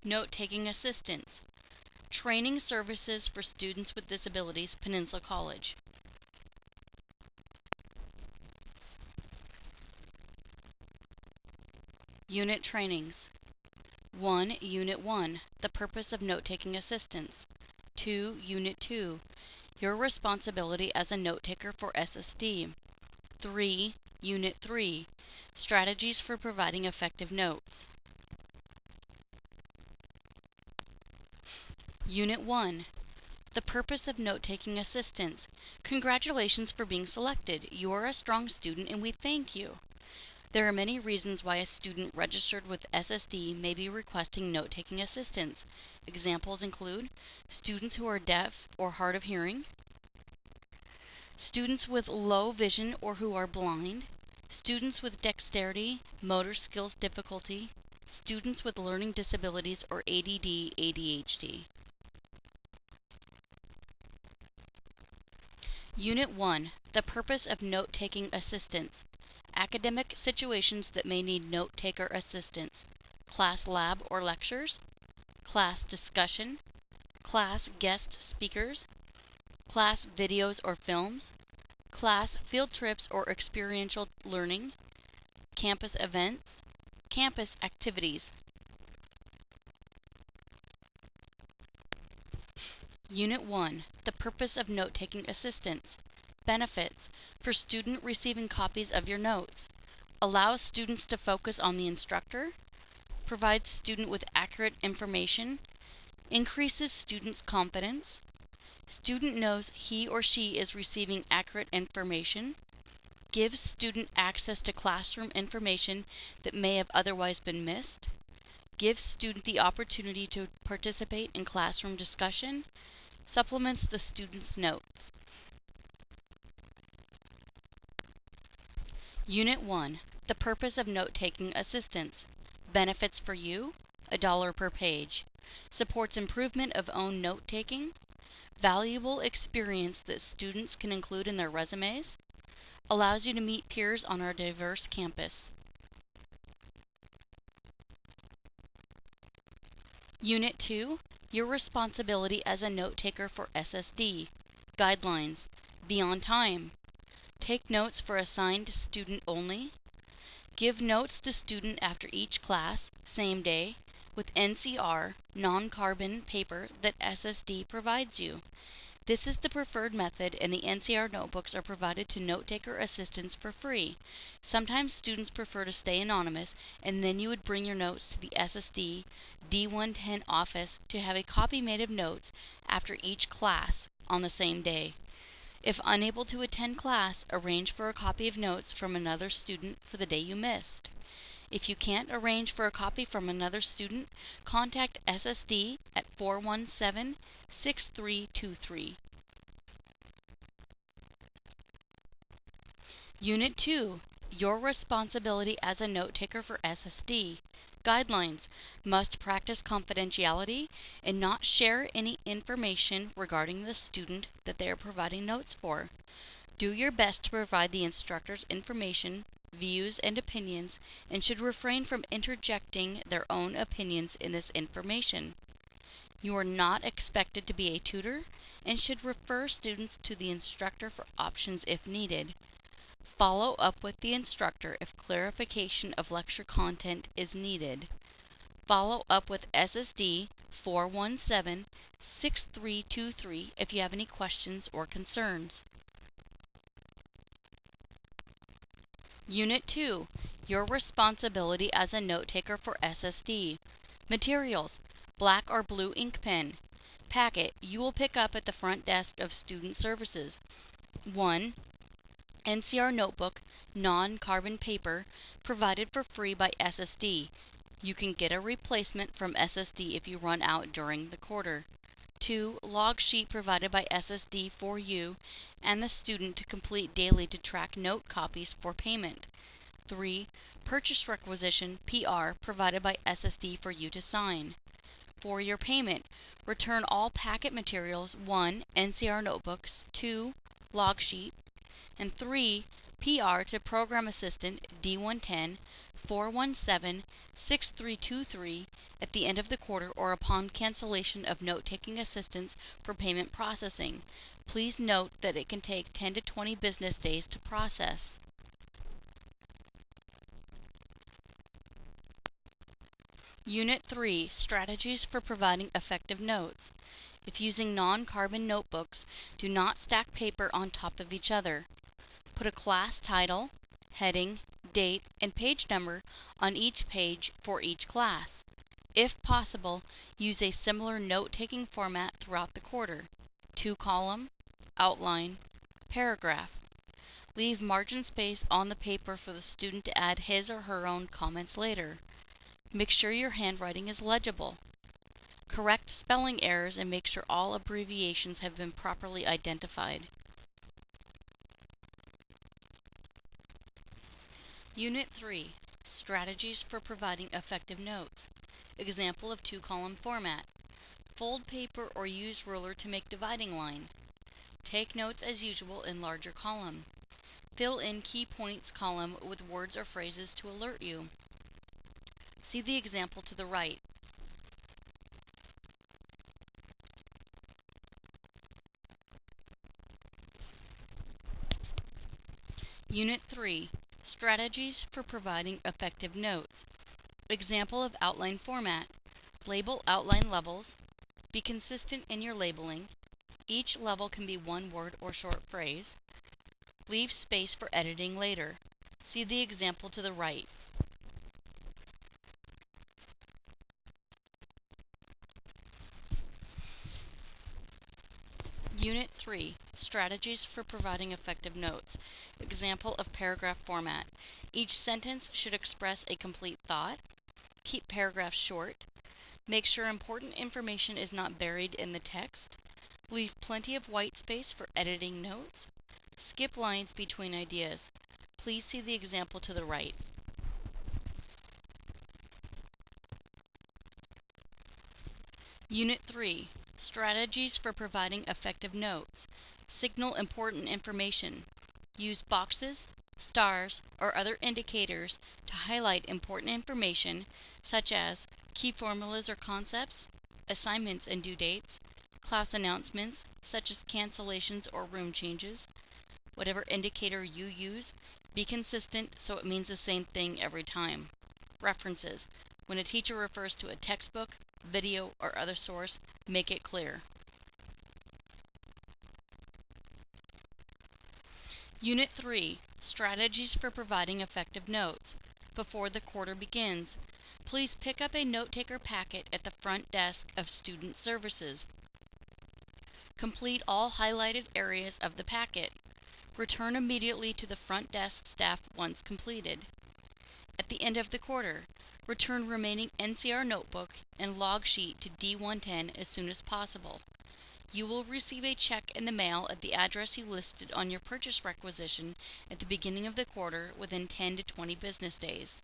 Note-taking assistance. Training services for students with disabilities, Peninsula College. Unit trainings. 1. Unit 1. The purpose of note-taking assistance. 2. Unit 2. Your responsibility as a note-taker for SSD. 3. Unit 3. Strategies for providing effective notes. Unit 1. The purpose of note-taking assistance. Congratulations for being selected. You are a strong student and we thank you. There are many reasons why a student registered with SSD may be requesting note-taking assistance. Examples include students who are deaf or hard of hearing, students with low vision or who are blind, students with dexterity, motor skills difficulty, students with learning disabilities or ADD, ADHD. Unit 1. The purpose of note-taking assistance. Academic situations that may need note-taker assistance. Class lab or lectures, class discussion, class guest speakers, class videos or films, class field trips or experiential learning, campus events, campus activities. Unit 1. The purpose of note-taking assistance. Benefits. For student receiving copies of your notes. Allows students to focus on the instructor. Provides student with accurate information. Increases students' confidence. Student knows he or she is receiving accurate information. Gives student access to classroom information that may have otherwise been missed. Gives student the opportunity to participate in classroom discussion. Supplements the student's notes. Unit 1. The purpose of note-taking assistance. Benefits for you, $1 per page. Supports improvement of own note-taking. Valuable experience that students can include in their resumes. Allows you to meet peers on our diverse campus. Unit 2. Your responsibility as a note-taker for SSD. Guidelines. Be on time. Take notes for assigned student only. Give notes to student after each class, same day, with NCR, non-carbon paper that SSD provides you. This is the preferred method and the NCR notebooks are provided to note-taker assistants for free. Sometimes students prefer to stay anonymous and then you would bring your notes to the SSD D110 office to have a copy made of notes after each class on the same day. If unable to attend class, arrange for a copy of notes from another student for the day you missed. If you can't arrange for a copy from another student, contact SSD at 417-6323. Unit 2. Your responsibility as a note-taker for SSD. Guidelines. Must practice confidentiality and not share any information regarding the student that they are providing notes for. Do your best to provide the instructors information, views, and opinions, and should refrain from interjecting their own opinions in this information. You are not expected to be a tutor and should refer students to the instructor for options if needed. Follow up with the instructor if clarification of lecture content is needed. Follow up with SSD 417-6323 if you have any questions or concerns. Unit 2. Your responsibility as a note-taker for SSD. Materials. Black or blue ink pen. Packet you will pick up at the front desk of Student Services. 1. NCR notebook, non-carbon paper, provided for free by SSD. You can get a replacement from SSD if you run out during the quarter. 2. Log sheet provided by SSD for you and the student to complete daily to track note copies for payment. 3. Purchase requisition, PR, provided by SSD for you to sign. For your payment, return all packet materials. 1. NCR notebooks. 2. Log sheet. And 3. PR to Program Assistant D110 417-6323 at the end of the quarter or upon cancellation of note-taking assistance for payment processing. Please note that it can take 10 to 20 business days to process. Unit 3, Strategies for Providing Effective Notes. If using non-carbon notebooks, do not stack paper on top of each other. Put a class title, heading, date, and page number on each page for each class. If possible, use a similar note-taking format throughout the quarter: 2-column, outline, paragraph. Leave margin space on the paper for the student to add his or her own comments later. Make sure your handwriting is legible. Correct spelling errors and make sure all abbreviations have been properly identified. Unit 3, Strategies for Providing Effective Notes. Example of 2-column format. Fold paper or use ruler to make dividing line. Take notes as usual in larger column. Fill in key points column with words or phrases to alert you. See the example to the right. Unit 3, Strategies for Providing Effective Notes. Example of outline format. Label outline levels. Be consistent in your labeling. Each level can be one word or short phrase. Leave space for editing later. See the example to the right. Unit 3, Strategies for Providing Effective Notes. Example of paragraph format. Each sentence should express a complete thought. Keep paragraphs short. Make sure important information is not buried in the text. Leave plenty of white space for editing notes. Skip lines between ideas. Please see the example to the right. Unit 3, Strategies for Providing Effective Notes. Signal important information. Use boxes, stars, or other indicators to highlight important information such as key formulas or concepts, assignments and due dates, class announcements such as cancellations or room changes. Whatever indicator you use, be consistent so it means the same thing every time. References. When a teacher refers to a textbook, video, or other source, make it clear. Unit 3, Strategies for Providing Effective Notes. Before the quarter begins, please pick up a note-taker packet at the front desk of Student Services. Complete all highlighted areas of the packet. Return immediately to the front desk staff once completed. At the end of the quarter, return remaining NCR notebook and log sheet to D110 as soon as possible. You will receive a check in the mail at the address you listed on your purchase requisition at the beginning of the quarter within 10 to 20 business days.